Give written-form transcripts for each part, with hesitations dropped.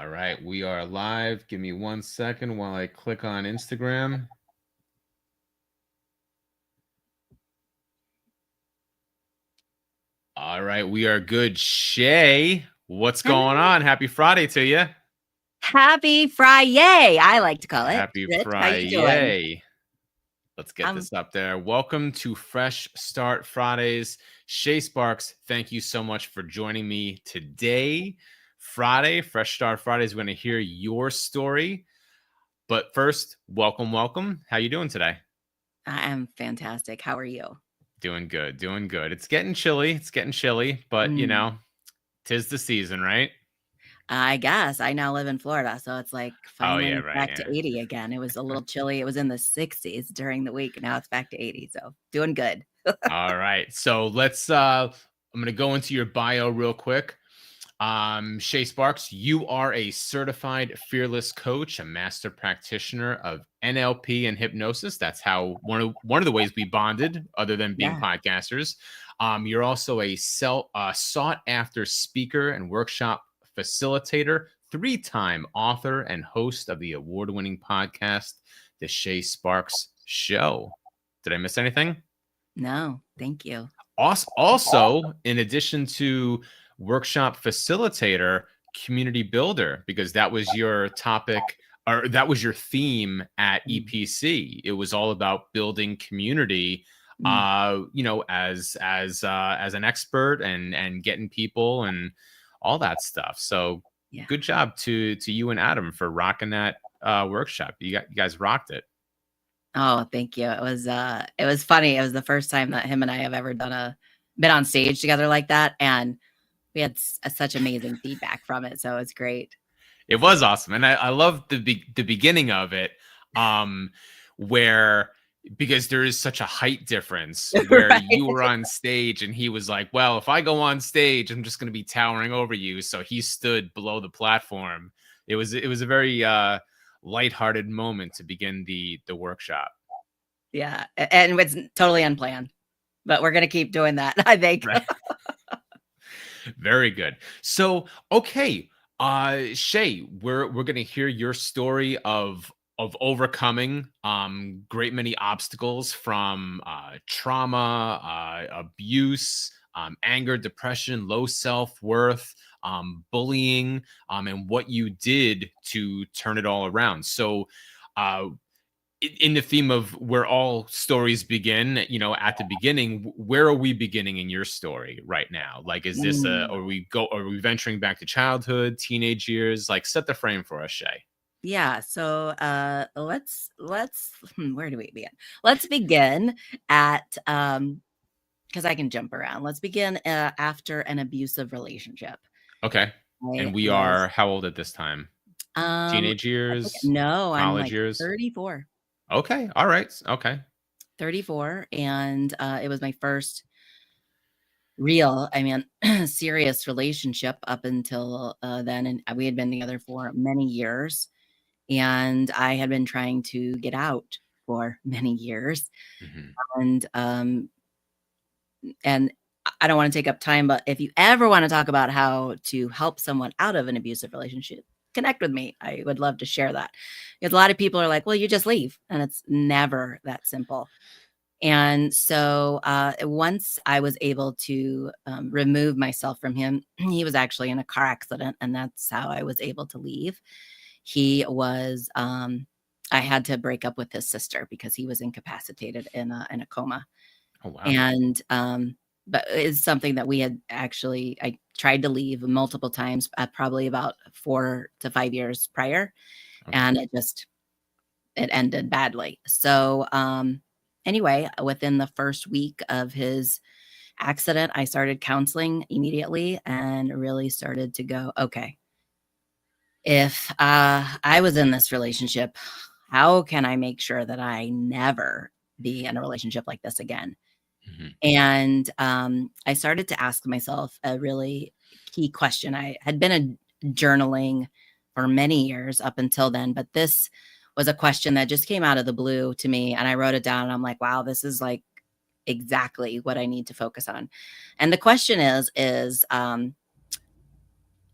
All right, we are live. Give me 1 second while I click on Instagram. All right, we are good. Shay, what's going on? Happy Friday to you. Happy Friday, I like to call it. Happy Good. How you doing? Friday. Let's get this up there. Welcome to Fresh Start Fridays. Shā Sparks, thank you so much for joining me today. Friday, Fresh Start Fridays. We're going to hear your story. But first, welcome. How you doing today? I am fantastic. How are you? Doing good. It's getting chilly, but tis the season, right? I guess I now live in Florida, so it's like finally back to 80 again. It was a little chilly. It was in the 60s during the week. Now it's back to 80. So doing good. All right. So let's I'm going to go into your bio real quick. Shā Sparks, you are a certified fearless coach, a master practitioner of NLP and hypnosis. That's how one of the ways we bonded, other than being podcasters. You're also a sought after speaker and workshop facilitator, 3-time author and host of the award-winning podcast, The Shā Sparks Show. Did I miss anything? No, thank you. Also, in addition to workshop facilitator, community builder, because that was your topic, or that was your theme at EPC. It was all about building community, as an expert and getting people and all that stuff. So good job to you and Adam for rocking that workshop. You guys rocked it. Oh, thank you. It was funny. It was the first time that him and I have ever been on stage together like that, and we had such amazing feedback from it. So it's great. It was awesome, and I love the beginning of it, where, because there is such a height difference, where you were on stage and he was like, well, if I go on stage, I'm just going to be towering over you. So he stood below the platform. It was a very lighthearted moment to begin the workshop. Yeah, and it's totally unplanned, but we're going to keep doing that, I think. Right. Very good. So, okay, Shay, we're going to hear your story of overcoming great many obstacles, from trauma, abuse, anger, depression, low self-worth, bullying, and what you did to turn it all around. So in the theme of where all stories begin, at the beginning, where are we beginning in your story right now? Like, is this are we venturing back to childhood, teenage years? Like, set the frame for us, Shay. Yeah. So let's where do we begin? Let's begin at because I can jump around. Let's begin after an abusive relationship. Okay. And we are how old at this time? Teenage years? No, college I'm like years? 34. Okay. All right. Okay. 34. And it was my first real, serious relationship up until then. And we had been together for many years. And I had been trying to get out for many years. And I don't want to take up time, but if you ever want to talk about how to help someone out of an abusive relationship, connect with me. I would love to share that, because a lot of people are like, well, you just leave. And it's never that simple. And so once I was able to remove myself from him, he was actually in a car accident, and that's how I was able to leave. He was, I had to break up with his sister because he was incapacitated in a coma. Oh, wow. And, but it's something that we had actually, I tried to leave multiple times, probably about 4 to 5 years prior. Okay. And it ended badly. So, anyway, within the first week of his accident, I started counseling immediately and really started to go, okay, if I was in this relationship, how can I make sure that I never be in a relationship like this again? And I started to ask myself a really key question. I had been journaling for many years up until then, but this was a question that just came out of the blue to me, and I wrote it down, and I'm like, wow, this is like exactly what I need to focus on. And the question is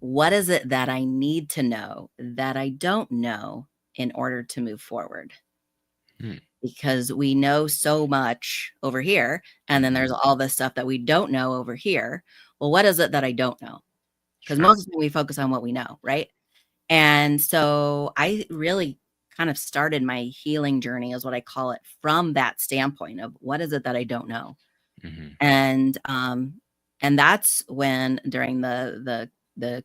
what is it that I need to know that I don't know in order to move forward? Hmm. Because we know so much over here, and then Mhm. there's all this stuff that we don't know over here. Well, what is it that I don't know? Because Sure. most of the time we focus on what we know, right? And so I really kind of started my healing journey, is what I call it, from that standpoint of what is it that I don't know? Mhm. And that's when, during the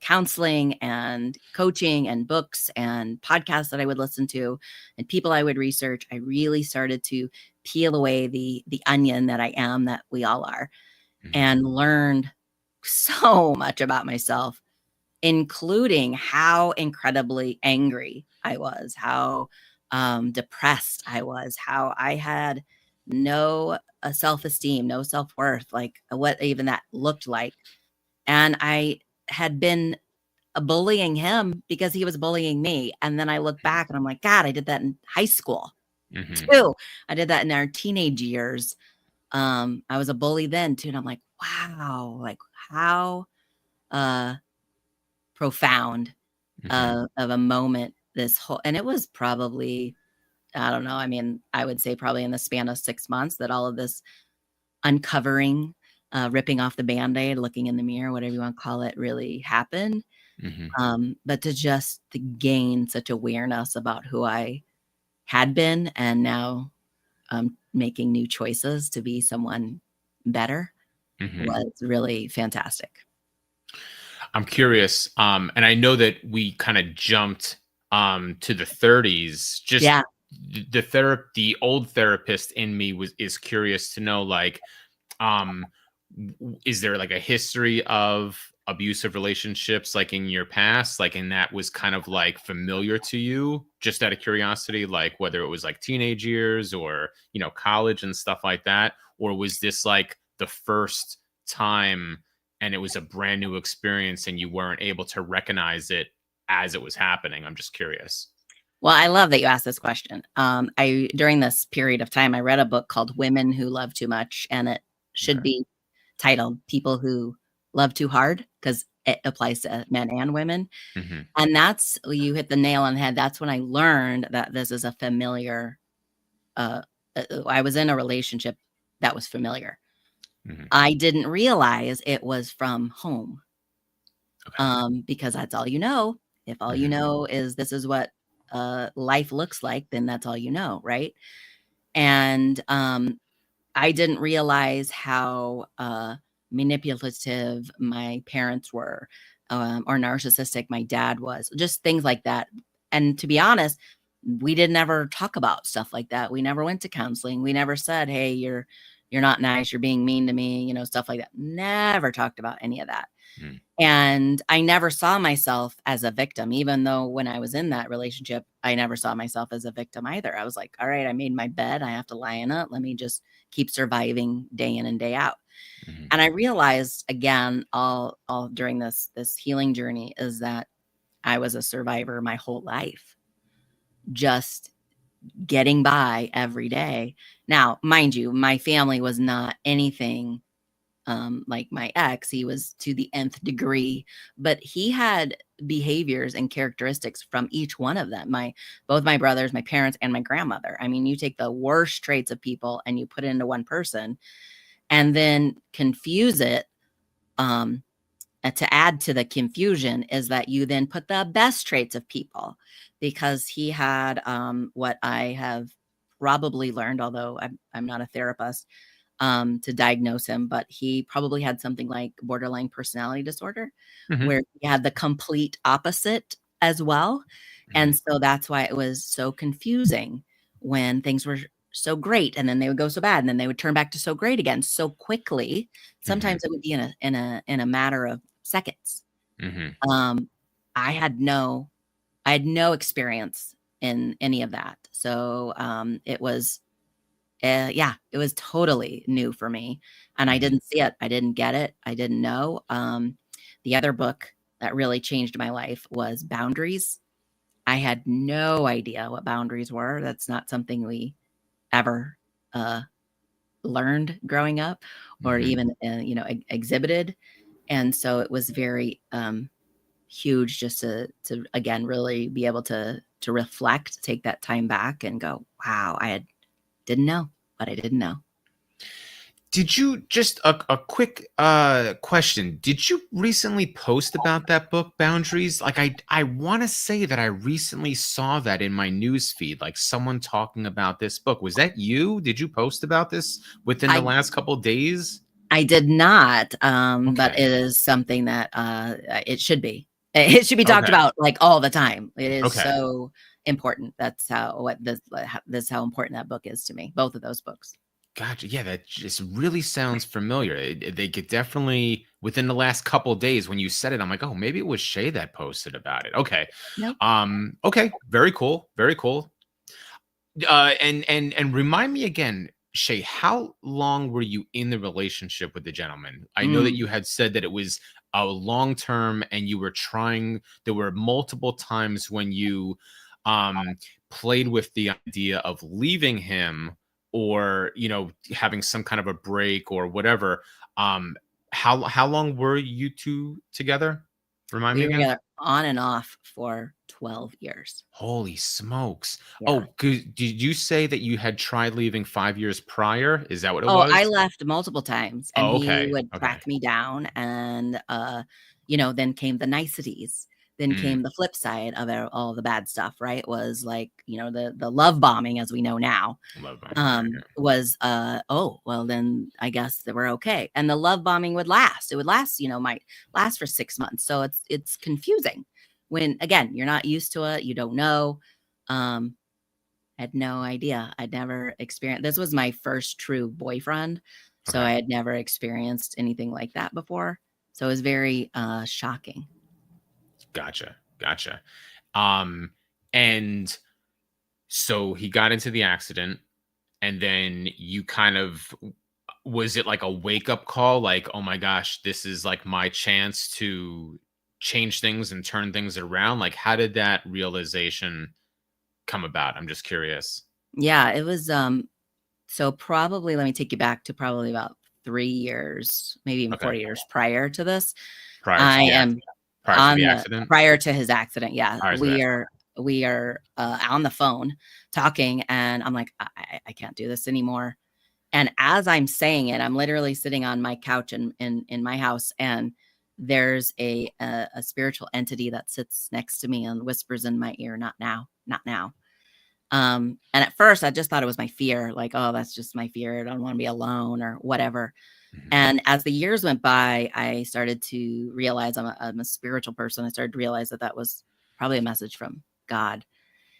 counseling and coaching and books and podcasts that I would listen to and people I would research, I really started to peel away the onion that I am, that we all are, Mhm. and learned so much about myself, including how incredibly angry I was, how depressed I was, how I had no self-esteem, no self-worth, like what even that looked like. And I had been bullying him because he was bullying me. And then I look back and I'm like, God, I did that in high school Mhm. too. I did that in our teenage years. I was a bully then too. And I'm like, wow, like how uh profound Mhm. of a moment this whole, and it was probably, I don't know, I mean, I would say probably in the span of 6 months that all of this uncovering, ripping off the Band-Aid, looking in the mirror, whatever you wanna call it, really happened. Mhm. But to gain such awareness about who I had been, and now, making new choices to be someone better, Mhm. was really fantastic. I'm curious, and I know that we kind of jumped to the 30s. Just Yeah. the old therapist in me is curious to know, like, um is there like a history of abusive relationships like in your past, like, and that was kind of like familiar to you, just out of curiosity, like whether it was like teenage years or college and stuff like that, or was this like the first time and it was a brand new experience and you weren't able to recognize it as it was happening? I'm just curious. Well, I love that you asked this question. I During this period of time, I read a book called Women Who Love Too Much, and it should Okay. be titled People Who Love Too Hard, because it applies to men and women. Hmm. And that's, you hit the nail on the head. That's when I learned that this is a familiar, uh, I was in a relationship that was familiar. Hmm. I didn't realize it was from home, Okay. because that's all you know. If all you Hmm. know is this is what life looks like, then that's all you know, right? And I didn't realize how manipulative my parents were, or narcissistic my dad was, just things like that. And to be honest, we didn't ever talk about stuff like that. We never went to counseling. We never said, "Hey, you're not nice. You're being mean to me," stuff like that. Never talked about any of that. Hmm. And I never saw myself as a victim, even though when I was in that relationship, I never saw myself as a victim either. I was like, all right, I made my bed. I have to lie in it. Let me just keep surviving day in and day out. Hmm. And I realized again, all during this healing journey, is that I was a survivor my whole life, just getting by every day. Now, mind you, my family was not anything like my ex. He was to the nth degree, but he had behaviors and characteristics from each one of them. Both my brothers, my parents, and my grandmother. I mean, you take the worst traits of people and you put it into one person, and then confuse it. Um, to add to the confusion is that you then put the best traits of people, because he had what I have probably learned, although I'm not a therapist, to diagnose him, but he probably had something like borderline personality disorder, Hmm. where he had the complete opposite as well. And Hmm. so that's why it was so confusing when things were so great, and then they would go so bad, and then they would turn back to so great again so quickly. Hmm. Sometimes it would be in a matter of seconds. Hmm. Um, I had no I had no experience in any of that. So it was yeah, it was totally new for me, and I Hmm. didn't see it. I didn't get it. I didn't know. The other book that really changed my life was Boundaries. I had no idea what boundaries were. That's not something we ever uh, learned growing up, or Hmm. even exhibited. And so it was very huge just to again really be able to reflect, take that time back and go, wow, didn't know, but I didn't know. Did you just a quick question? Did you recently post about that book, Boundaries? Like I want to say that I recently saw that in my news feed, like someone talking about this book. Was that you? Did you post about this within the I last couple days? I did not, but Okay. it is something that it should be. It should be talked Okay. about like all the time. It is Okay. so important. That's this is how important that book is to me. Both of those books. Gotcha. Yeah, that just really sounds familiar. They could definitely within the last couple days when you said it, I'm like, oh, maybe it was Shay that posted about it. Okay. Nope. Okay. Very cool. Very cool. And remind me again, Shay, how long were you in the relationship with the gentleman? I know that Mm. you had said that it was a long term and you were trying, there were multiple times when you um played with the idea of leaving him or having some kind of a break or whatever. How long were you two together? Remind me We were again. together on and off for 12 years. Holy smokes. Yeah. Oh, did you say that you had tried leaving 5 years prior? Is that what it Oh, I was? left multiple times, and Oh, he okay, would okay. track me down, and, then came the niceties. Then Mm, came the flip side of all the bad stuff, right? Was like, the love bombing as we know now, love bombing, right, was, "Oh, well, then I guess that we're okay." And the love bombing would last. It would last, might last for 6 months. So it's confusing when, again, you're not used to it, you don't know. Um, had no idea. I'd never experienced this was my first true boyfriend, so okay. I had never experienced anything like that before. So it was very, shocking. Gotcha, gotcha. Um, and so he got into the accident, and then you kind of was it like a wake-up call? Like, "Oh my gosh, this is, like, my chance to change things and turn things around?" Like, how did that realization come about? I'm just curious. Yeah, it was, so probably let me take you back to probably about 3 years, maybe even Okay. 4 years prior to this. Prior to I the am accident? Prior to on the the accident? prior to his accident, yeah, Prior to the accident. we are, on the phone talking, and I'm like, I can't do this anymore." And as I'm saying it, I'm literally sitting on my couch in my house, and there's a spiritual entity that sits next to me and whispers in my ear, "Not now, not now." And at first, I just thought it was my fear, like, "Oh, that's just my fear. I don't want to be alone," or whatever. Mhm, And as the years went by, I started to realize I'm a spiritual person. I started to realize that that was probably a message from God.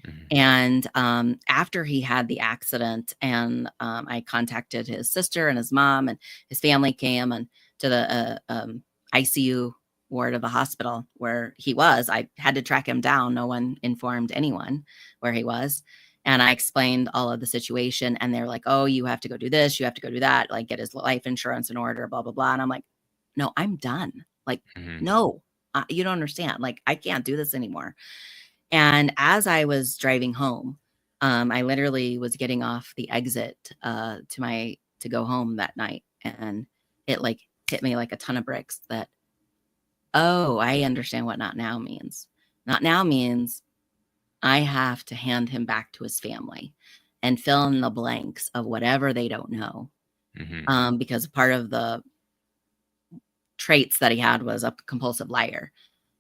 mhm, And after he had the accident, and I contacted his sister and his mom, and his family came and to the ICU ward of the hospital where he was. I had to track him down. No one informed anyone where he was. And I explained all of the situation, and they're like, "Oh, you have to go do this, you have to go do that, like get his life insurance in order, blah, blah, blah." And I'm like, "No, I'm done. Like, mhm. no, you don't understand. Like, I can't do this anymore." And as I was driving home, I literally was getting off the exit to go home that night, and it like hit me like a ton of bricks that, oh, I understand what not now means. Not now means I have to hand him back to his family and fill in the blanks of whatever they don't know. Mhm. Because part of the traits that he had was a compulsive liar.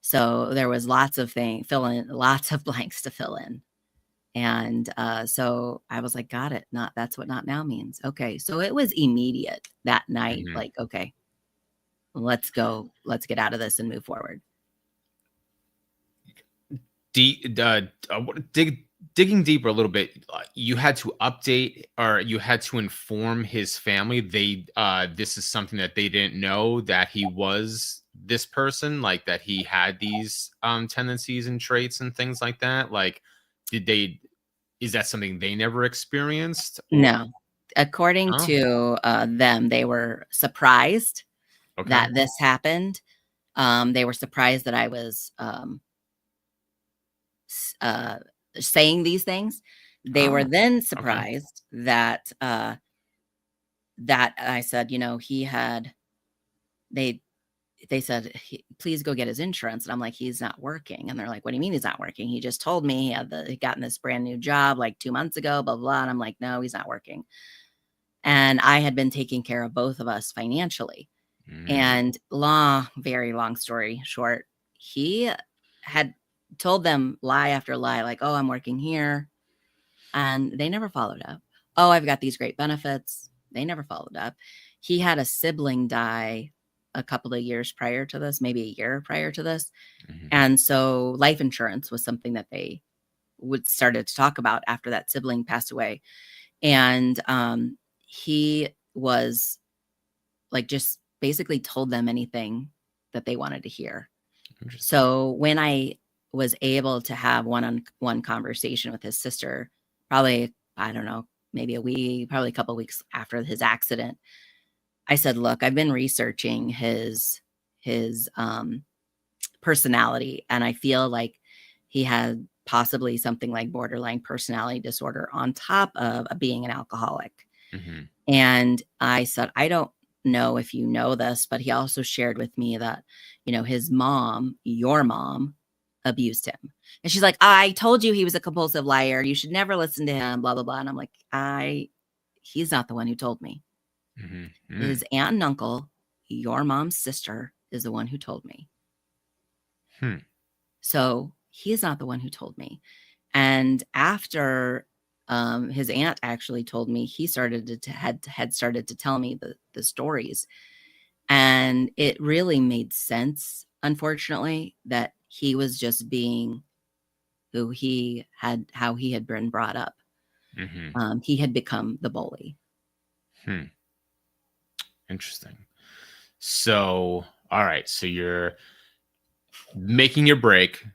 So there was lots of things, fill in lots of blanks to fill in. And, so I was like, "Got it. Not that's what not now means." Okay. So it was immediate that night, Mhm. like, "Okay, let's go. Let's get out of this and move forward." Digging deeper a little bit, you had to update or you had to inform his family. This is something that they didn't know that he was this person, like that he had these tendencies and traits and things like that. Like, did they? Is that something they never experienced? Or No. According oh, to, them, they were surprised okay, that this happened. They were surprised that I was, s saying these things. They were oh, then okay, surprised that I said, he had they they said, please go get his insurance. And I'm like, he's not working. And they're like, what do you mean he's not working? He just told me he'd gotten this brand new job like 2 months ago, blah, blah. And I'm like, no, he's not working. And I had been taking care of both of us financially. And very long story short, he had told them lie after lie, like, oh, I'm working here. And they never followed up. Oh, I've got these great benefits. They never followed up. He had a sibling die a couple of years prior to this, maybe a year prior to this. And so life insurance was something that they would started to talk about after that sibling passed away. And he was like, just basically told them anything that they wanted to hear. So when I was able to have one-on-one conversation with his sister, probably, I don't know, maybe probably a couple of weeks after his accident, I said, look, I've been researching his personality, and I feel like he had possibly something like borderline personality disorder on top of being an alcoholic. And I said, I don't know if you know this, but he also shared with me that, his mom, your mom, abused him. And she's like, I told you he was a compulsive liar. You should never listen to him, blah, blah, blah. And I'm like, he's not the one who told me. His aunt and uncle, your mom's sister, is the one who told me. So he is not the one who told me. And after his aunt actually told me, he had started to tell me the stories. And it really made sense, unfortunately, that he was just being how he had been brought up. He had become the bully. Interesting. So, all right. So you're making your break,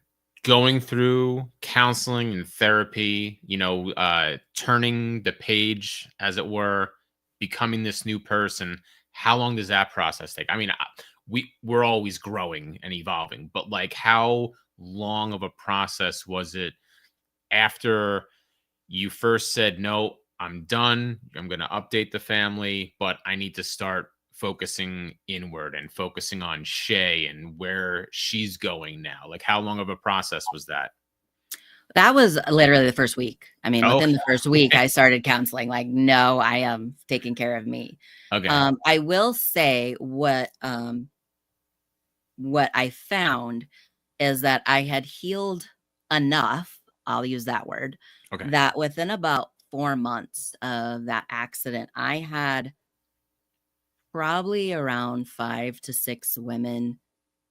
going through counseling and therapy, turning the page, as it were, becoming this new person. How long does that process take? I mean, we're always growing and evolving, but like, how long of a process was it after you first said, no, I'm done, I'm going to update the family, but I need to start focusing inward and focusing on Shay and where she's going now? Like, how long of a process was that? That was literally the first week. I mean, Oh, within the first week, I started counseling. Like, no, I am taking care of me. okay. I will say what I found is that I had healed enough, I'll use that word, Okay. that within about 4 months of that accident, I had probably around 5 to 6 women,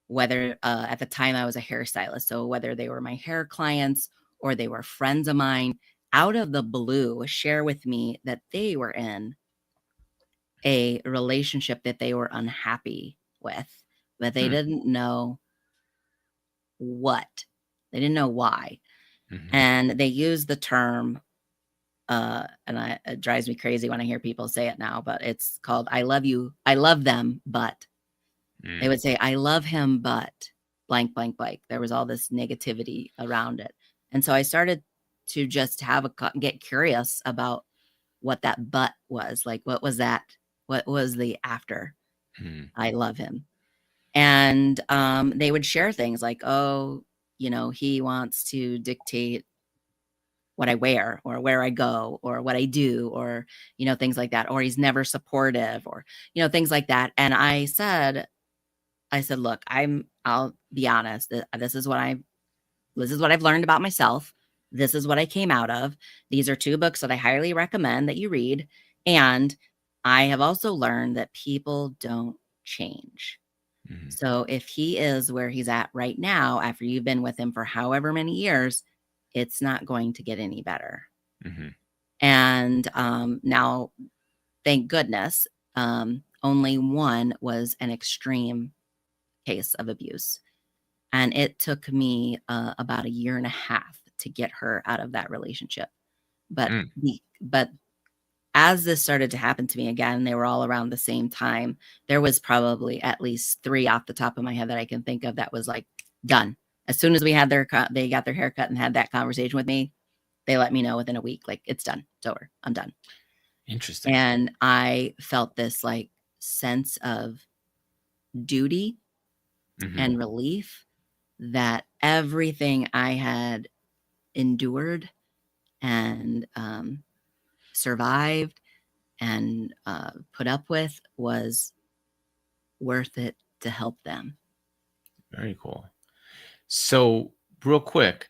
whether at the time I was a hairstylist, so whether they were my hair clients or they were friends of mine, out of the blue, share with me that they were in a relationship that they were unhappy with, but they didn't know what. They didn't know why. And they used the term, it drives me crazy when I hear people say it now, but it's called, I love you, I love them, but. They would say, I love him, but blank, blank, blank. There was all this negativity around it. And so I started to just get curious about what that but was. Like, what was that? What was the after? I love him. And they would share things like, oh, he wants to dictate what I wear or where I go or what I do or, things like that. Or he's never supportive or, things like that. And I said, look, I'll be honest. This is what I've learned about myself. This is what I came out of. These are 2 books that I highly recommend that you read. And I have also learned that people don't change. So if he is where he's at right now, after you've been with him for however many years, it's not going to get any better. And now, thank goodness, only one was an extreme case of abuse. And it took me about 1.5 years to get her out of that relationship. But as this started to happen to me again, they were all around the same time. There was probably at least 3 off the top of my head that I can think of that was like done. As soon as we had they got their haircut and had that conversation with me, they let me know within a week, like, it's done, it's over, I'm done. Interesting. And I felt this like sense of duty and relief that everything I had endured and survived and put up with was worth it to help them. Very cool. So, real quick,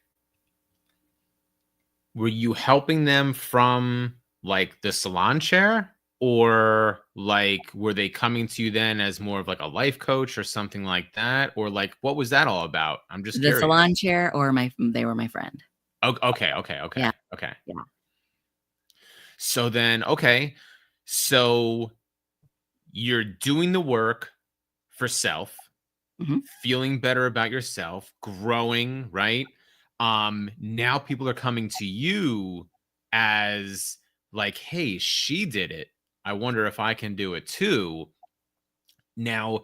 were you helping them from like the salon chair, or like were they coming to you then as more of like a life coach or something like that, or like what was that all about? I'm just The salon curious. chair or they were my friend. Okay. Yeah. Okay. Yeah. So then, okay. So you're doing the work for self, Mhm. feeling better about yourself, growing, right? Now people are coming to you as like, hey, she did it. I wonder if I can do it too. Now,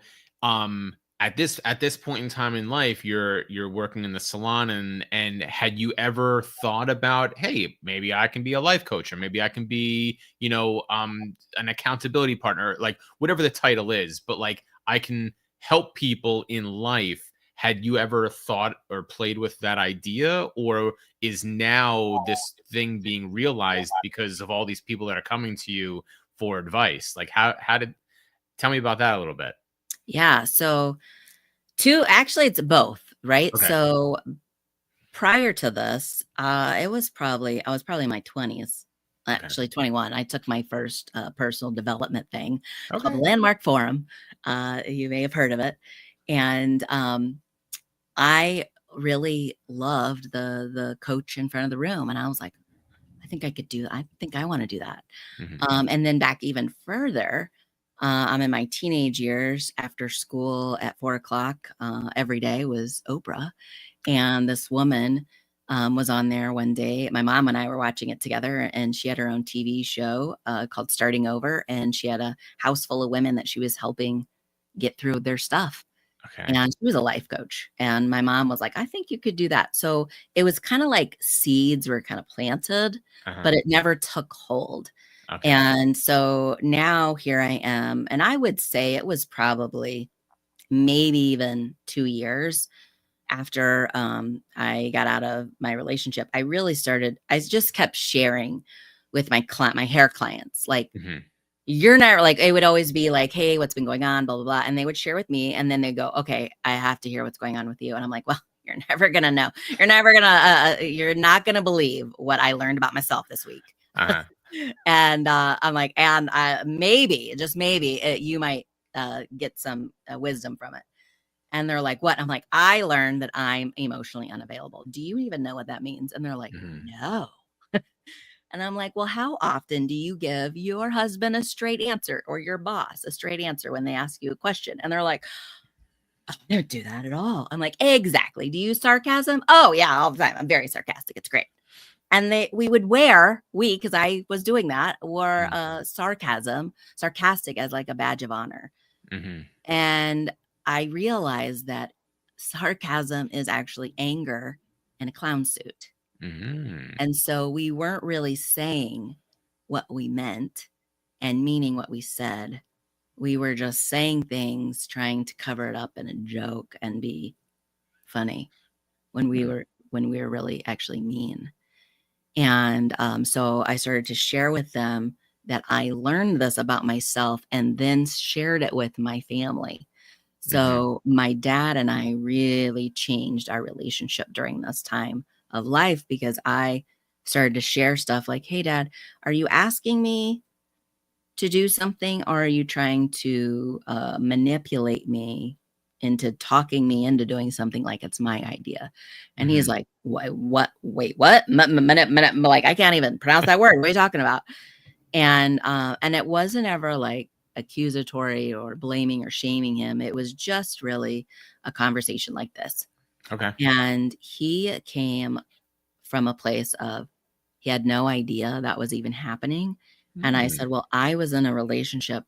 at this point in time in life, you're working in the salon, and had you ever thought about, hey, maybe I can be a life coach, or maybe I can be, an accountability partner, like whatever the title is, but like I can help people in life. Had you ever thought or played with that idea, or is now this thing being realized because of all these people that are coming to you for advice? Like how did tell me about that a little bit. Yeah. So actually it's both, right? Okay. So prior to this, I was probably in my 20s, Okay. actually 21. I took my first personal development thing called the Okay. Landmark Forum. You may have heard of it. And I really loved the coach in front of the room. And I was like, I think I could do that. I think I want to do that. Mhm. And then back even further, I'm in my teenage years after school at 4 o'clock every day was Oprah. And this woman was on there one day. My mom and I were watching it together, and she had her own TV show called Starting Over. And she had a house full of women that she was helping get through their stuff. Okay. And she was a life coach. And my mom was like, I think you could do that. So it was kind of like seeds were kind of planted, Uh-huh. but it never took hold. Okay. And so now here I am. And I would say it was probably maybe even 2 years after I got out of my relationship. I just kept sharing with my hair clients. Like, Mhm. you're not like, it would always be like, hey, what's been going on, blah, blah, blah. And they would share with me. And then they go, okay, I have to hear what's going on with you. And I'm like, well, you're never going to know. You're not going to believe what I learned about myself this week. Uh-huh. And I'm like, and maybe, just maybe, you might get some wisdom from it. And they're like, what? I'm like, I learned that I'm emotionally unavailable. Do you even know what that means? And they're like, Mhm. no. And I'm like, well, how often do you give your husband a straight answer or your boss a straight answer when they ask you a question? And they're like, I don't do that at all. I'm like, exactly. Do you use sarcasm? Oh, yeah, all the time. I'm very sarcastic. It's great. And because I was doing that, wore Mhm. sarcastic as like a badge of honor. Mhm. And I realized that sarcasm is actually anger in a clown suit. Mhm. And so we weren't really saying what we meant and meaning what we said. We were just saying things, trying to cover it up in a joke and be funny when we Mhm. were really actually mean. And so I started to share with them that I learned this about myself and then shared it with my family. Mhm. So my dad and I really changed our relationship during this time of life because I started to share stuff like, hey, Dad, are you asking me to do something, or are you trying to manipulate me into talking me into doing something like it's my idea? And he's Mhm. like, what, wait, what? Minute, like, I can't even pronounce that word. What are you talking about? And it wasn't ever like accusatory or blaming or shaming him. It was just really a conversation like this. Okay. And he came from a place of he had no idea that was even happening. And I Mm. said, well, I was in a relationship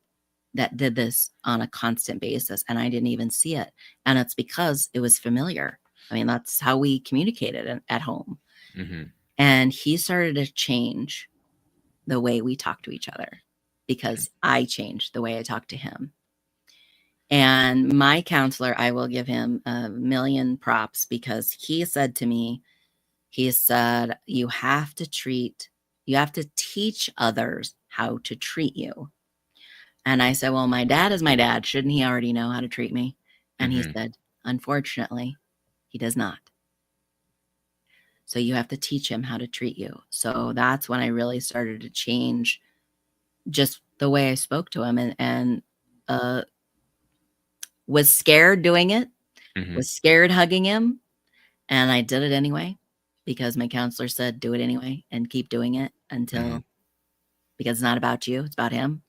that did this on a constant basis and I didn't even see it. And it's because it was familiar. I mean, that's how we communicated at home. Mhm. And he started to change the way we talk to each other because I changed the way I talk to him. And my counselor, I will give him a million props, because he said to me, he said, you have to teach others how to treat you. And I said, well, my dad is my dad. Shouldn't he already know how to treat me? And he said, unfortunately, he does not. So you have to teach him how to treat you. So that's when I really started to change just the way I spoke to him, and was scared doing it, was scared hugging him. And I did it anyway, because my counselor said, do it anyway and keep doing it until, because it's not about you, it's about him.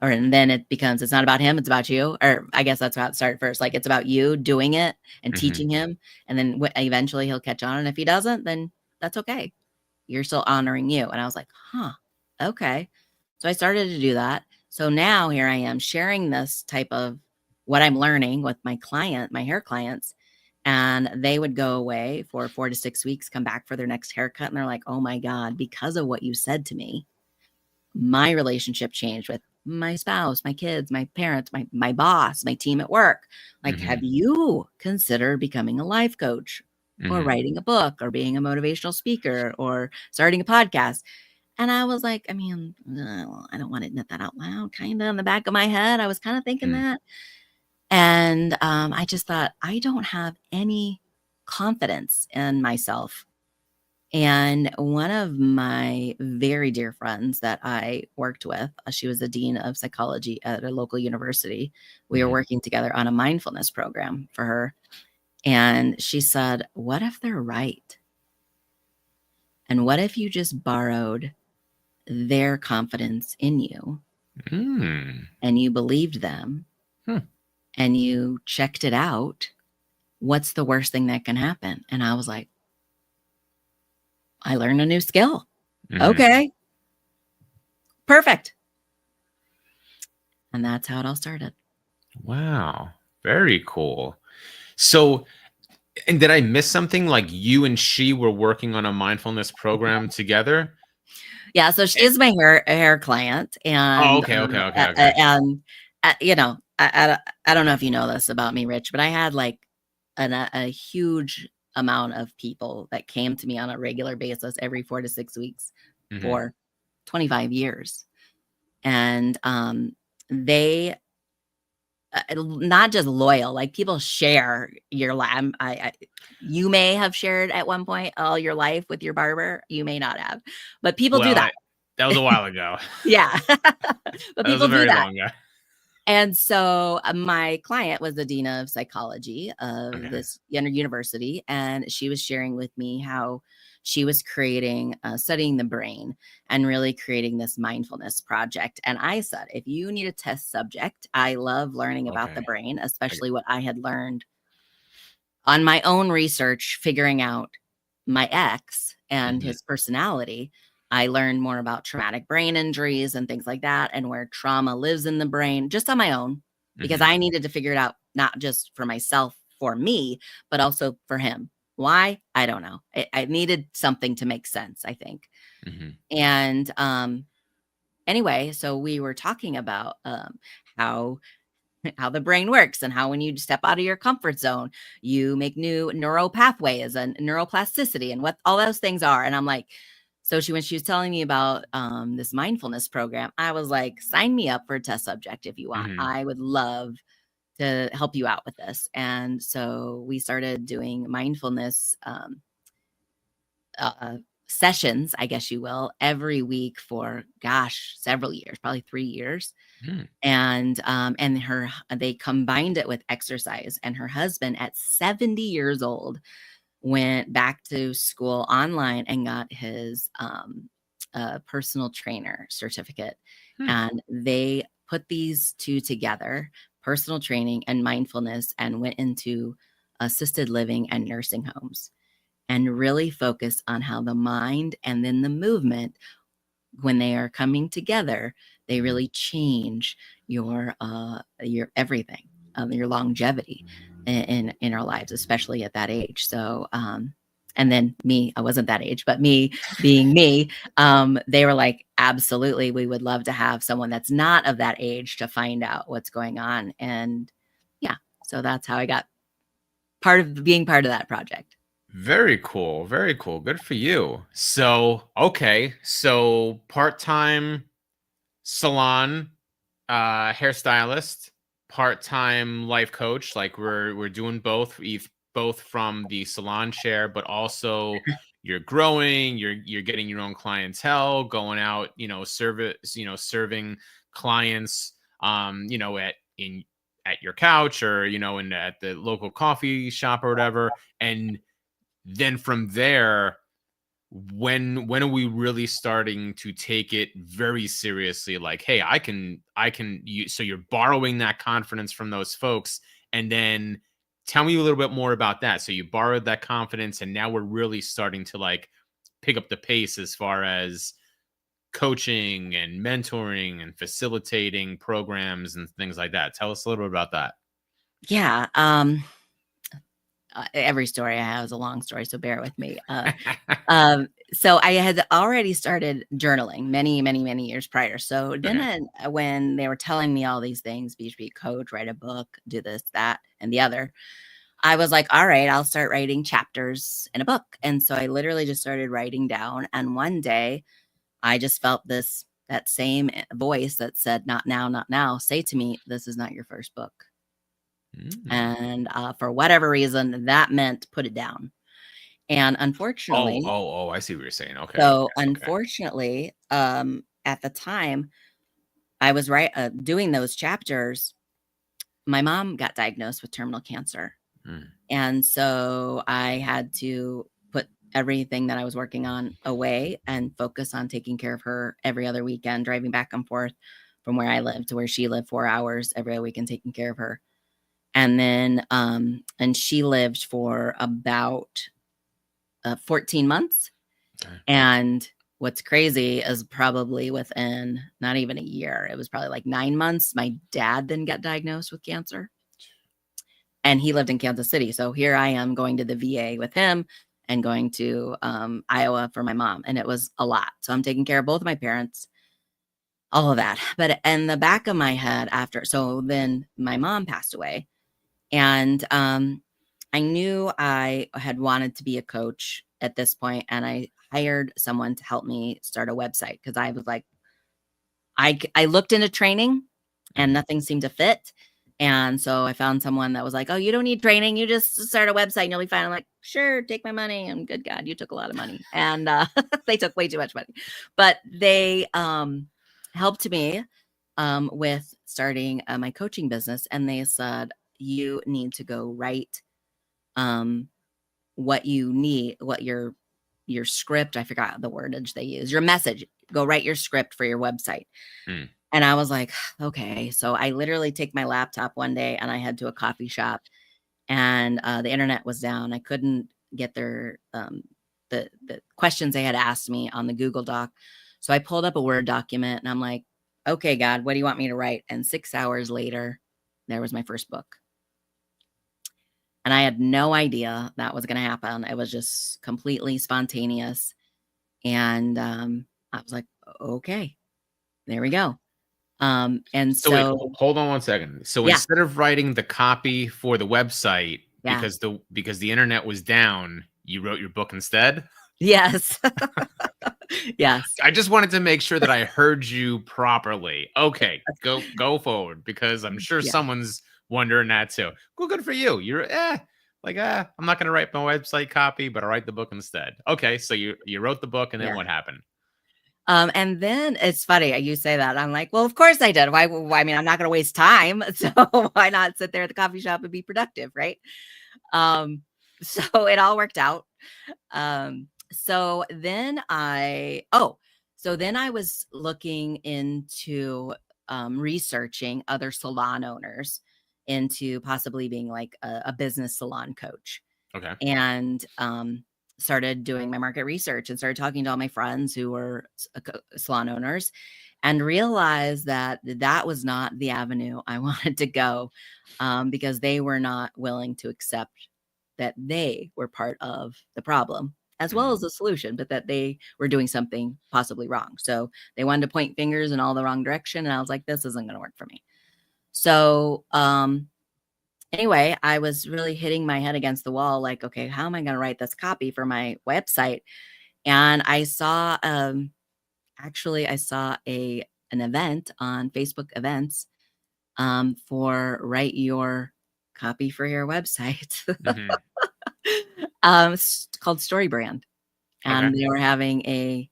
And then it becomes, it's not about him, it's about you. Or I guess that's how it started first. Like, it's about you doing it and teaching him. And then eventually he'll catch on. And if he doesn't, then that's okay. You're still honoring you. And I was like, okay. So I started to do that. So now here I am sharing this type of what I'm learning with my hair clients. And they would go away for 4 to 6 weeks, come back for their next haircut. And they're like, oh my God, because of what you said to me, my relationship changed with my spouse, my kids, my parents, my boss, my team at work. Like, have you considered becoming a life coach, or writing a book, or being a motivational speaker, or starting a podcast? And I was like, I mean, I don't want to admit that out loud. Kind of in the back of my head, I was kind of thinking that. And I just thought, I don't have any confidence in myself. And one of my very dear friends that I worked with, she was the dean of psychology at a local university. We were working together on a mindfulness program for her. And she said, what if they're right? And what if you just borrowed their confidence in you, and you believed them, and you checked it out? What's the worst thing that can happen? And I was like, I learned a new skill. Okay, perfect. And that's how it all started. Wow. Very cool. So, and did I miss something? Like, you and she were working on a mindfulness program together? Yeah. So she is my hair client. And, okay. and you know, I don't know if you know this about me, Rich, but I had like a huge amount of people that came to me on a regular basis every 4 to 6 weeks for 25 years. And they not just loyal, like, people share your life. You may have shared at one point all your life with your barber. You may not have, but people do that. That was a while ago. Yeah. But people do that. Long ago. And so my client was the dean of psychology of this university, and she was sharing with me how she was creating, studying the brain, and really creating this mindfulness project. And I said, if you need a test subject, I love learning about the brain, especially what I had learned on my own research, figuring out my ex and his personality. I learned more about traumatic brain injuries and things like that, and where trauma lives in the brain, just on my own, because I needed to figure it out, not just for myself, for me, but also for him. Why? I don't know. I needed something to make sense, I think. And anyway, so we were talking about how the brain works, and how when you step out of your comfort zone, you make new neural pathways and neuroplasticity, and what all those things are. And I'm like, so when she was telling me about this mindfulness program, I was like, sign me up for a test subject if you want. I would love to help you out with this. And so we started doing mindfulness sessions, I guess you will, every week for, several years, probably 3 years. And they combined it with exercise. And her husband, at 70 years old, went back to school online and got his personal trainer certificate. And they put these two together, personal training and mindfulness, and went into assisted living and nursing homes, and really focus on how the mind and then the movement, when they are coming together, they really change your everything, your longevity in our lives, especially at that age. So, and then me, I wasn't that age, but me being me, they were like, absolutely, we would love to have someone that's not of that age to find out what's going on. And So that's how I got being part of that project. Very cool. Very cool. Good for you. So, okay. So part-time salon hairstylist, part-time life coach. Like we're doing both, both from the salon chair, but also you're growing, you're getting your own clientele, going out, service, serving clients, at your couch, or at the local coffee shop or whatever. And then from there, when are we really starting to take it very seriously? Like, hey, so you're borrowing that confidence from those folks, and then tell me a little bit more about that. So you borrowed that confidence, and now we're really starting to like pick up the pace as far as coaching and mentoring and facilitating programs and things like that. Tell us a little bit about that. Yeah. Every story I have is a long story, so bear with me. So I had already started journaling many, many, many years prior. So then Okay. when they were telling me all these things, be coach, write a book, do this, that, and the other, I was like, all right, I'll start writing chapters in a book. And so I literally just started writing down. And one day I just felt that same voice that said, not now, not now, say to me, this is not your first book. Mm. And for whatever reason, that meant put it down. And unfortunately, I see what you're saying. Okay, so okay, okay. unfortunately, at the time I was doing those chapters, my mom got diagnosed with terminal cancer. Mm. And so I had to put everything that I was working on away and focus on taking care of her every other weekend, driving back and forth from where I lived to where she lived, 4 hours every other weekend, taking care of her. And then, and she lived for about 14 months. Okay. And what's crazy is probably within not even a year, it was probably like 9 months, my dad then got diagnosed with cancer. And he lived in Kansas City. So here I am going to the VA with him and going to Iowa for my mom. And it was a lot. So I'm taking care of both of my parents, all of that. But in the back of my head so then my mom passed away. And I knew I had wanted to be a coach at this point, and I hired someone to help me start a website because I was like, I looked into training and Mhm. nothing seemed to fit. And so I found someone that was like, oh, you don't need training. You just start a website and you'll be fine. I'm like, sure, take my money. And good God, you took a lot of money. And they took way too much money. But they helped me with starting my coaching business. And they said, you need to go write what you need, what your script, I forgot the wordage they use, your message, go write your script for your website. Mm. And I was like, okay. So I literally take my laptop one day and I head to a coffee shop, and the internet was down. I couldn't get the questions they had asked me on the Google Doc. So I pulled up a Word document and I'm like, okay, God, what do you want me to write? And 6 hours later, there was my first book. And I had no idea that was going to happen. It was just completely spontaneous. And I was like, okay, there we go. And So wait, so, hold on one second. So yeah, instead of writing the copy for the website yeah, because the internet was down, you wrote your book instead? yes, yes, I just wanted to make sure that I heard you properly. Okay, go forward, because I'm sure yeah, someone's wondering that too. Well, good for you. You're I'm not gonna write my website copy, but I'll write the book instead. Okay, so you wrote the book, and then yeah. what happened? And then it's funny you say that. I'm like, well, of course I did. Why? I mean, I'm not going to waste time, so why not sit there at the coffee shop and be productive, right? Um, so it all worked out. So then so then I was looking into researching other salon owners into possibly being like a business salon coach, Okay. and started doing my market research and started talking to all my friends who were salon owners, and realized that that was not the avenue I wanted to go, because they were not willing to accept that they were part of the problem as well Mm. as the solution, but that they were doing something possibly wrong. So they wanted to point fingers in all the wrong direction. And I was like, this isn't going to work for me. So anyway, I was really hitting my head against the wall, like, okay, how am I going to write this copy for my website? And I saw, actually, I saw an event on Facebook events for write your copy for your website, Mhm. called Story Brand. Okay. And they were having a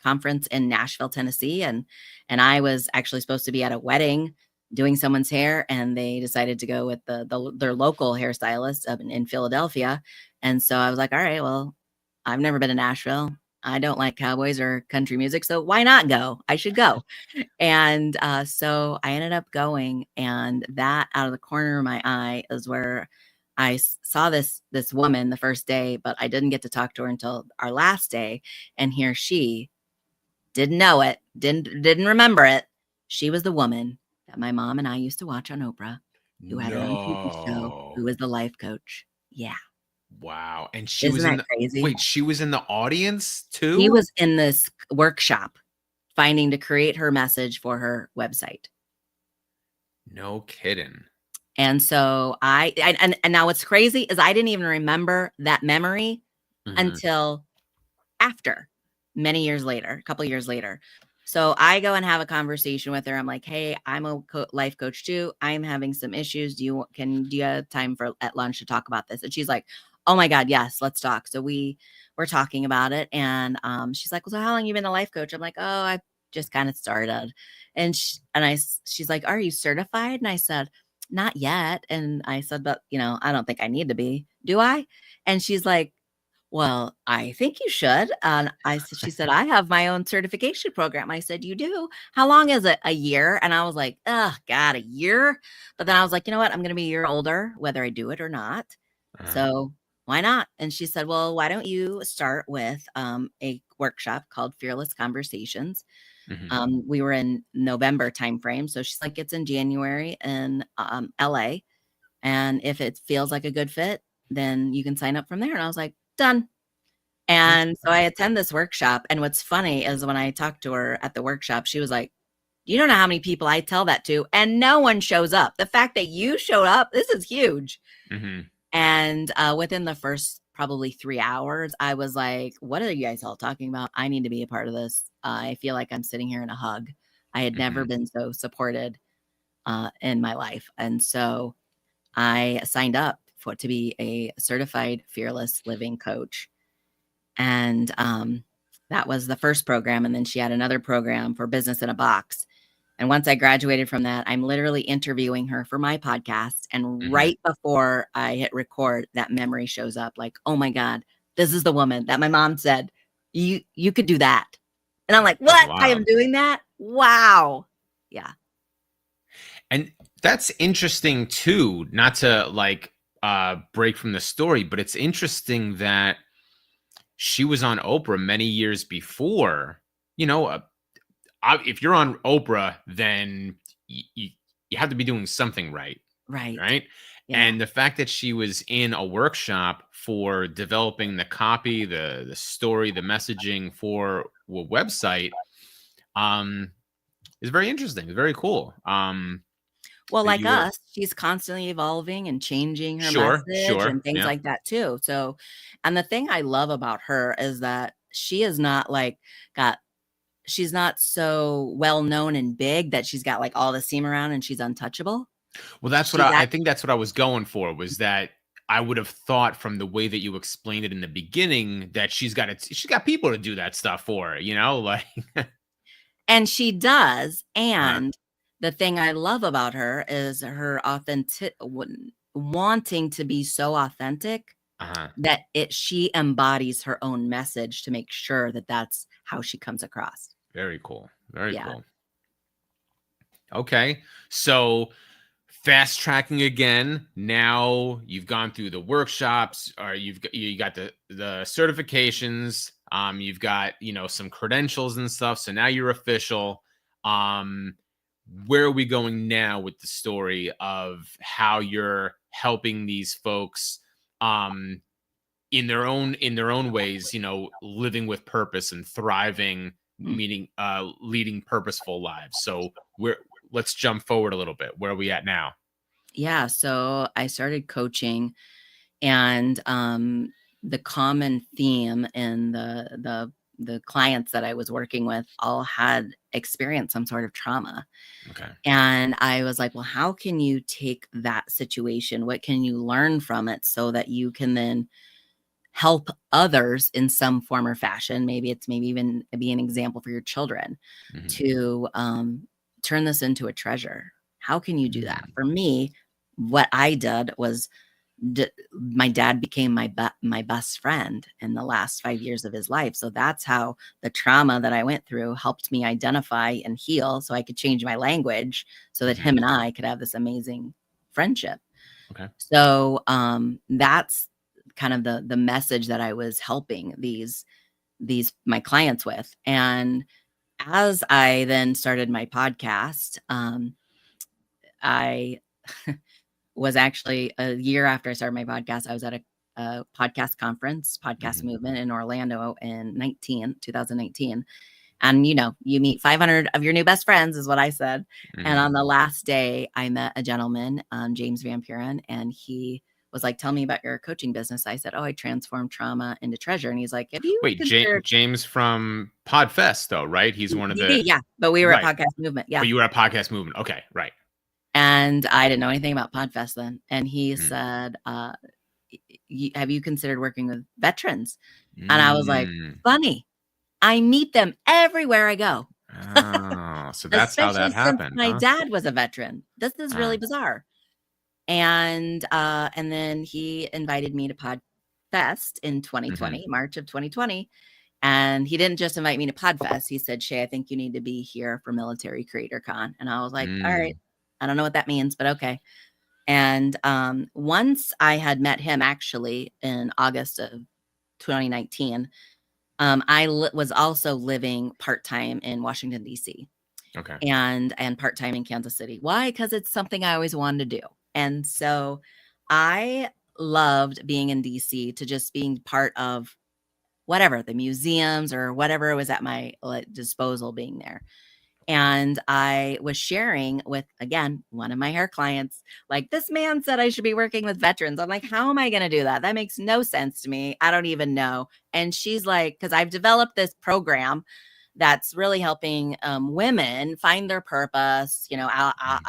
conference in Nashville, Tennessee, and I was actually supposed to be at a wedding doing someone's hair, and they decided to go with their local hairstylist up in Philadelphia. And so I was like, all right, well, I've never been to Nashville. I don't like cowboys or country music, so why not go? I should go. And so I ended up going, and that out of the corner of my eye is where saw this woman the first day, but I didn't get to talk to her until our last day. And here she didn't know it, didn't remember it. She was the woman that my mom and I used to watch on Oprah, who had her own TV show, who No. was the life coach. Yeah, Wow. And she isn't was in that the crazy? wait, she was in the audience She too? was in this workshop finding to create her message for her website. No kidding. And so and now what's crazy is I didn't even remember that memory Mhm. until after, many years later, a couple years later. So I go and have a conversation with her. I'm like, "Hey, I'm a life coach too. I'm having some issues. Do you have time for at lunch to talk about this?" And she's like, "Oh my God, yes, let's talk." So we were talking about it, and she's like, "Well, so how long you been a life coach?" I'm like, "Oh, I just kind of started." And she's like, "Are you certified?" And I said, "Not yet." And I said, "But I don't think I need to be. Do I?" And she's like, "Well, I think you should." And she said, "I have my own certification program." I said, "You do? How long is it? A year?" And I was like, "Oh God, a year?" But then I was like, "You know what? I'm going to be a year older, whether I do it or not. Uh-huh. So why not?" And she said, "Well, why don't you start with a workshop called Fearless Conversations?" Mhm. We were in November timeframe. So she's like, "It's in January in LA. And if it feels like a good fit, then you can sign up from there." And I was like, "Done." And so I Interesting. attend this workshop, and what's funny is when I talked to her at the workshop, she was like, "You don't know how many people I tell that to, and no one shows up. The fact that you showed up, this is huge." Mhm. And within the first probably 3 hours, I was like, "What are you guys all talking about? I need to be a part of this. I feel like I'm sitting here in a hug." I had never Mhm. been so supported in my life. And so I signed up to be a certified fearless living coach. And that was the first program. And then she had another program for business in a box. And once I graduated from that, I'm literally interviewing her for my podcast. And Mhm. right before I hit record, that memory shows up like, "Oh my God, this is the woman that my mom said, you could do that." And I'm like, That's "What? I am wild. doing that? Wow." Yeah. And that's interesting too, not to like break from the story, but it's interesting that she was on Oprah many years before. You know, if you're on Oprah, then you have to be doing something right, Right. right? Yeah. And the fact that she was in a workshop for developing the copy, the story, the messaging for a website, um, is very interesting. It's very cool. Well, That like you were us, she's constantly evolving and changing her sure, message sure, and things yeah. like that too. So, and the thing I love about her is that she is not like got she's not so well known and big that she's got like all the steam around and she's untouchable. Well, that's what She's I act think that's what I was going for was that I would have thought from the way that you explained it in the beginning that she's got people to do that stuff for her, like and she does. uh, And the thing I love about her is her wanting to be so authentic uh-huh. that she embodies her own message to make sure that that's how she comes across. Very cool. Very Yeah. cool. Okay. So fast tracking again. Now you've gone through the workshops or you got the certifications. You've got, some credentials and stuff. So now you're official. Um, where are we going now with the story of how you're helping these folks um in their own ways, living with purpose and thriving, Mm. meaning leading purposeful lives. So we're let's jump forward a little bit. Where are we at now? Yeah, so I started coaching, and the common theme in the clients that I was working with all had experienced some sort of trauma. Okay. And I was like, well, how can you take that situation? What can you learn from it so that you can then help others in some form or fashion? Maybe even be an example for your children Mhm. to turn this into a treasure. How can you do that? Mm. For me, what I did was my dad became my best friend in the last 5 years of his life. So that's how the trauma that I went through helped me identify and heal so I could change my language so that Mhm. him and I could have this amazing friendship. Okay. So that's kind of the message that I was helping these my clients with. And as I then started my podcast, I was actually a year after I started my podcast. I was at a podcast conference, podcast Mhm. movement in Orlando in 2019. And you meet 500 of your new best friends, is what I said. And Mhm. on the last day, I met a gentleman, James Van Puren, and he was like, "Tell me about your coaching business." I said, "Oh, I transform trauma into treasure." And he's like, "Have you Wait, considered?" James from Podfest, though, right? He's one of the Yeah, but we were at right. podcast movement. But Yeah. you were at Podcast Movement. Okay, right. And I didn't know anything about Podfest then. And he Mm. said, have you considered working with veterans? And I was like, Mm. funny. I meet them everywhere I go, Oh, so that's how especially that since happened, my huh? dad was a veteran. This is Uh, really bizarre. And then he invited me to Podfest in mhm. 2020, March of 2020. And he didn't just invite me to Podfest. He said, "Shay, I think you need to be here for Military Creator Con." And I was like, all right, Mm. I don't know what that means, but okay. And once I had met him actually in August of 2019, was also living part time in Washington D.C. Okay. and part time in Kansas City. Why? Because it's something I always wanted to do, and so I loved being in D.C. to just being part of whatever the museums or whatever was at my disposal being there. And I was sharing with, again, one of my hair clients, like, this man said I should be working with veterans. I'm like, how am I going to do that? That makes no sense to me. I don't even know. And she's like, because I've developed this program that's really helping women find their purpose, Mhm.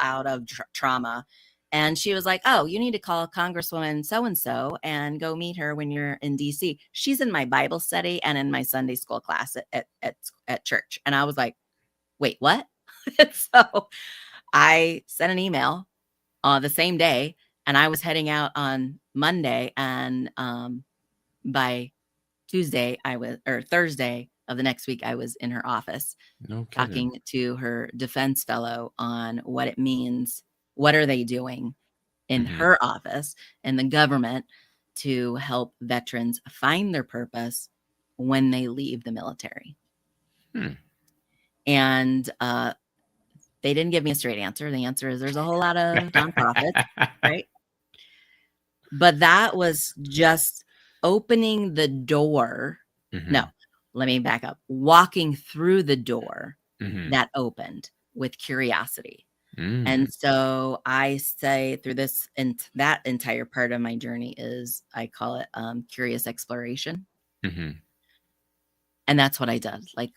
out of trauma. And she was like, oh, you need to call Congresswoman so and so and go meet her when you're in DC. She's in my Bible study and in my Sunday school class at church. And I was like, wait, what? So I sent an email the same day, and I was heading out on Monday. And by Tuesday, or Thursday of the next week, I was in her office No kidding. talking to her defense fellow on what it means. What are they doing in Mhm. her office and the government to help veterans find their purpose when they leave the military? Hmm. And they didn't give me a straight answer. The answer is there's a whole lot of nonprofits, right? But that was just opening the door. No, Mhm. let me back up. Walking through the door Mhm. that opened with curiosity. Mm. And so I say through this and that entire part of my journey is I call it curious exploration. Mhm. And that's what I did. Like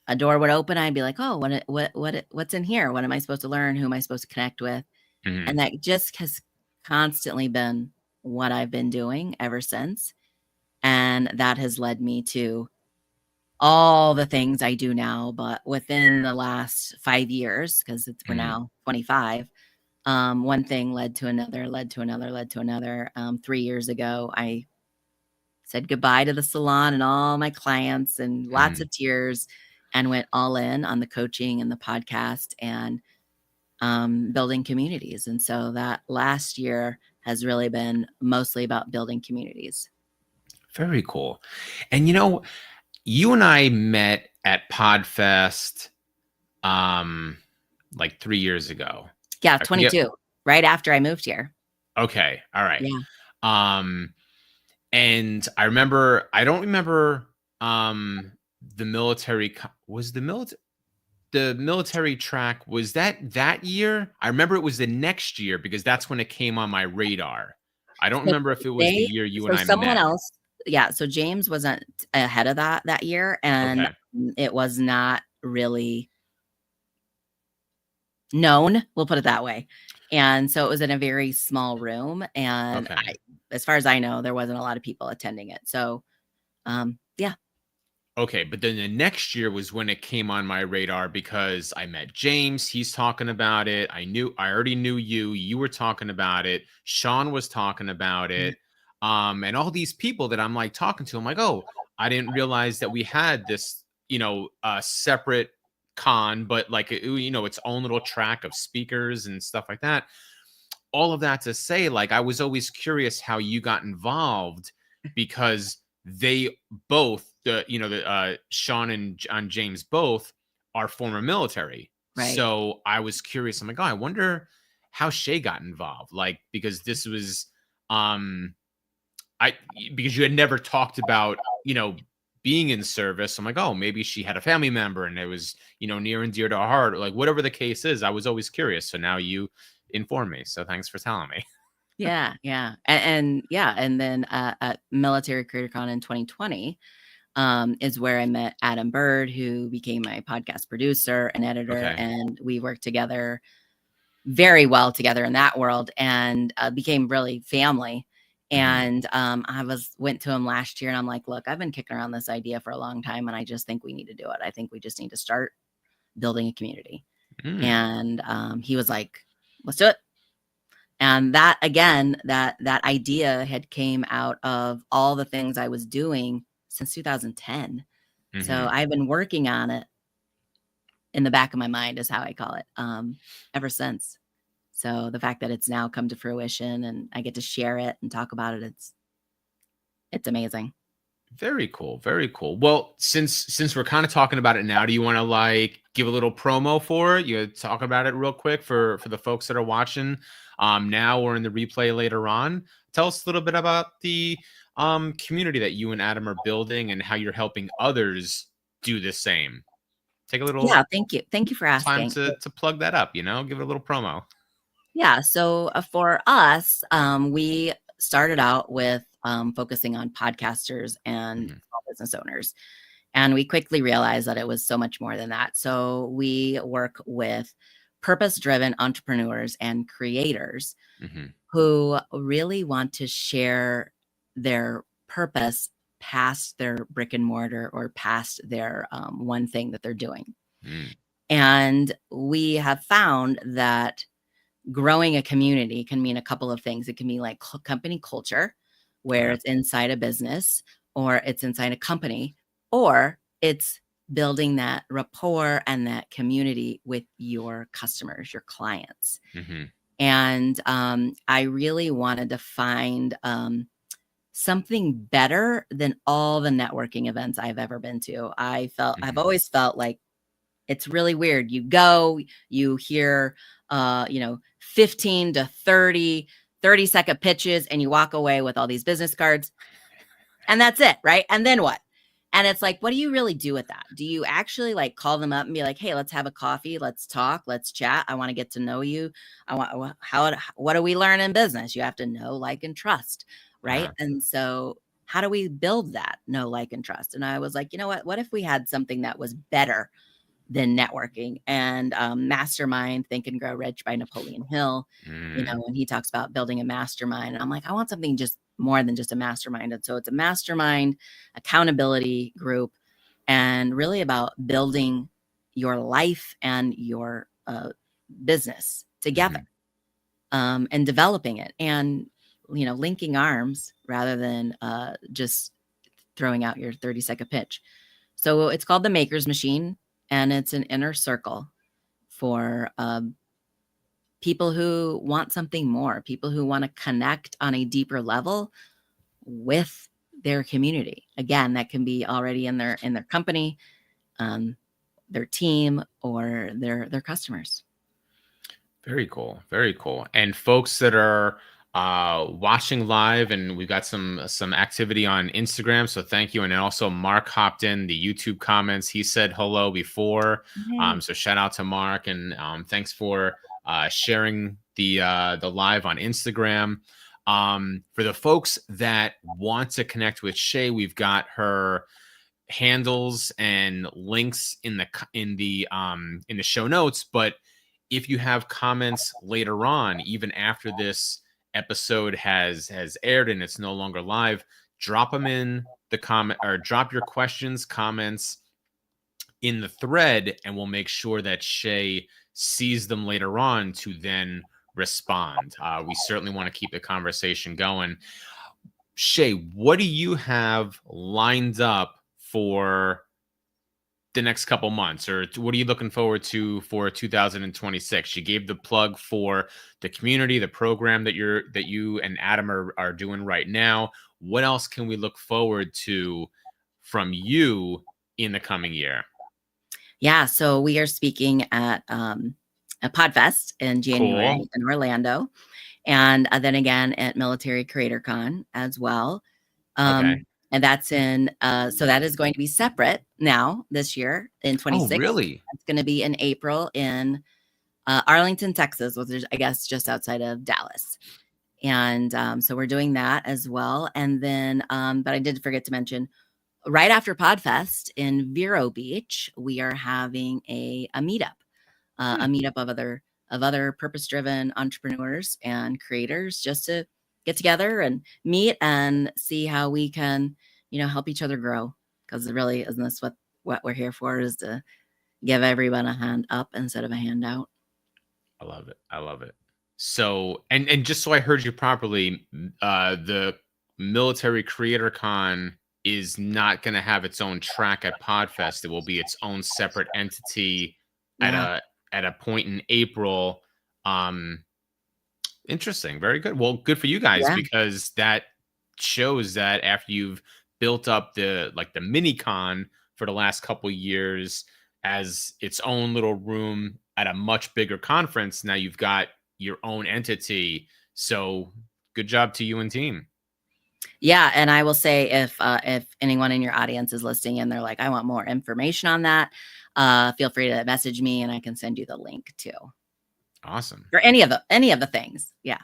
a door would open, I'd be like, oh, what's in here? What am I supposed to learn? Who am I supposed to connect with? Mhm. And that just has constantly been what I've been doing ever since. And that has led me to all the things I do now. But within the last 5 years, because we're Mhm. now 25, one thing led to another, led to another, led to another. 3 years ago, I said goodbye to the salon and all my clients and lots Mhm. of tears and went all in on the coaching and the podcast and building communities. And so that last year has really been mostly about building communities. Very cool. And you and I met at Podfest, um, like 3 years ago. Yeah, I forget. 22, right after I moved here. Okay, all right. Yeah. Um, and I don't remember, the military co was the military. the military track, was that year? I remember it was the next year because that's when it came on my radar. I don't So remember if it was the they year you and so I someone met. else yeah, so James wasn't ahead of that year, and Okay. it was not really known, we'll put it that way. And so it was in a very small room, and Okay. as far as I know, there wasn't a lot of people attending it. So, yeah. Okay, but then the next year was when it came on my radar because I met James. He's talking about it. I already knew you. You were talking about it. Sean was talking about Yeah. it. And all these people that I'm like talking to, I'm like, oh, I didn't realize that we had this, separate con, but like, its own little track of speakers and stuff like that. All of that to say, like, I was always curious how you got involved because they both, Sean and James both are former military. Right. So I was curious. I'm like, oh, I wonder how Shay got involved. Like, because this was, um, I, because you had never talked about, being in service. I'm like, oh, maybe she had a family member and it was, near and dear to her heart, or like whatever the case is. I was always curious. So now you inform me. So thanks for telling me. Yeah, yeah. And yeah, and then, at Military CreatorCon in 2020, is where I met Adam Bird, who became my podcast producer and editor, Okay. and we worked together very well together in that world, and became really family. Hmm. And went to him last year, and I'm like, look, I've been kicking around this idea for a long time, and I just think we need to do it. I think we just need to start building a community. Mm. And he was like, let's do it. And that again, that idea had came out of all the things I was doing since 2010. So Hmm. I've been working on it in the back of my mind, is how I call it, ever since. So the fact that it's now come to fruition and I get to share it and talk about it, it's amazing. Very cool. Very cool. Well, since we're kind of talking about it now, do you want to like give a little promo for it? You talk about it real quick for the folks that are watching now or in the replay later on. Tell us a little bit about the community that you and Adam are building and how you're helping others do the same. Take a little Yeah, thank you. Thank you for time asking. to plug that up, give it a little promo. Yeah, so for us, we started out with focusing on podcasters and Hmm. small business owners. And we quickly realized that it was so much more than that. So we work with purpose driven entrepreneurs and creators Hmm. who really want to share their purpose past their brick and mortar or past their one thing that they're doing. Mm. And we have found that growing a community can mean a couple of things. It can be like company culture, where Okay. it's inside a business or it's inside a company, or it's building that rapport and that community with your customers, your clients. Hmm. And I really wanted to find something better than all the networking events I've ever been to. I've Hmm. always felt like it's really weird. You go, you hear, 15 to 30-second pitches, and you walk away with all these business cards, and that's it, right? And then what? And it's like, what do you really do with that? Do you actually like call them up and be like, hey, let's have a coffee, let's talk, let's chat. I want to get to know you. What do we learn in business? You have to know, like, and trust, right? Uh-huh. And so how do we build that know, like, and trust? And I was like, you know what if we had something that was better than networking? And Mastermind, Think and Grow Rich by Napoleon Hill, Mm. when he talks about building a mastermind, and I'm like, I want something just more than just a mastermind. And so it's a mastermind accountability group, and really about building your life and your business together, Hmm. and developing it, and linking arms rather than just throwing out your 30-second pitch. So it's called the Maker's Machine, and it's an inner circle for people who want something more, people who want to connect on a deeper level with their community. Again, that can be already in their company, um, their team, or their customers. Very cool. Very cool. And folks that are watching live, and we've got some activity on Instagram. So thank you. And then also Mark hopped in the YouTube comments. He said hello before. Hey. So shout out to Mark, and thanks for sharing the live on Instagram. For the folks that want to connect with Shā, we've got her handles and links in the show notes. But if you have comments later on, even after this episode has aired and it's no longer live, drop them in the comment, or drop your questions, comments in the thread, and we'll make sure that Shā sees them later on to then respond. We certainly want to keep the conversation going. Shā, what do you have lined up for the next couple months, or what are you looking forward to for 2026? You gave the plug for the community, the program that you and Adam are doing right now. What else can we look forward to from you in the coming year? Yeah, so we are speaking at a Podfest in January Cool. in Orlando, and then again at Military Creator Con as well. Okay. And that's in so that is going to be separate now this year in Oh, 26. really? It's going to be in April in Arlington, Texas, which is, I guess, just outside of Dallas. And so we're doing that as well. And then, but I did forget to mention, right after Podfest in Vero Beach, we are having a meetup, a meetup of other purpose-driven entrepreneurs and creators, just to get together and meet and see how we can, help each other grow. Because really, isn't this what we're here for? Is to give everyone a hand up instead of a handout. I love it. I love it. So, and just so I heard you properly, the Military Creator Con is not going to have its own track at Podfest. It will be its own separate entity Yeah. at a point in April. Interesting. Very good. Well, good for you guys, Yeah. because that shows that after you've built up the mini con for the last couple years as its own little room at a much bigger conference, now you've got your own entity. So good job to you and team. Yeah, and I will say if anyone in your audience is listening and they're like, I want more information on that, feel free to message me and I can send you the link too. Awesome. Or any of the things. Yeah.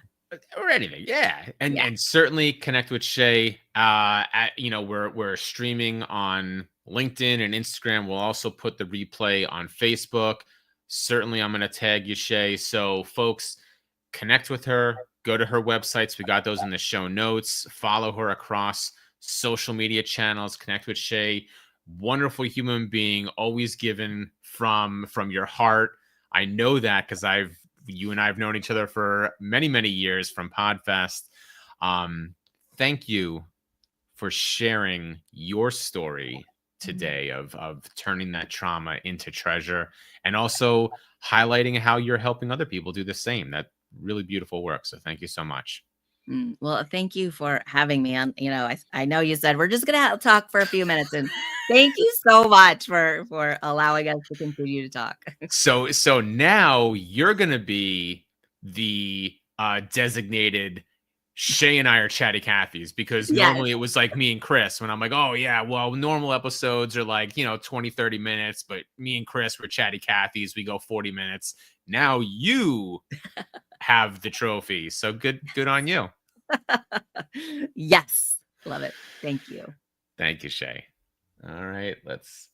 Or anything, yeah, and Yeah. and certainly connect with Shā. We're streaming on LinkedIn and Instagram. We'll also put the replay on Facebook. Certainly, I'm going to tag you, Shā. So, folks, connect with her. Go to her websites. We got those in the show notes. Follow her across social media channels. Connect with Shā. Wonderful human being, always given from your heart. I know that because you and I have known each other for many, many years from Podfest. Thank you for sharing your story today of turning that trauma into treasure, and also highlighting how you're helping other people do the same. That really beautiful work. So thank you so much. Well, thank you for having me on. I know you said we're just gonna talk for a few minutes, and thank you so much for allowing us to continue to talk. So now you're gonna be the designated Shā and I are chatty Cathy's, because Yes. normally it was like me and Chris when I'm like, oh yeah, well, normal episodes are like, 20, 30 minutes, but me and Chris were chatty Cathy's. We go 40 minutes. Now you have the trophy. So good on you. Yes. Love it. Thank you. Thank you, Shā. All right, let's.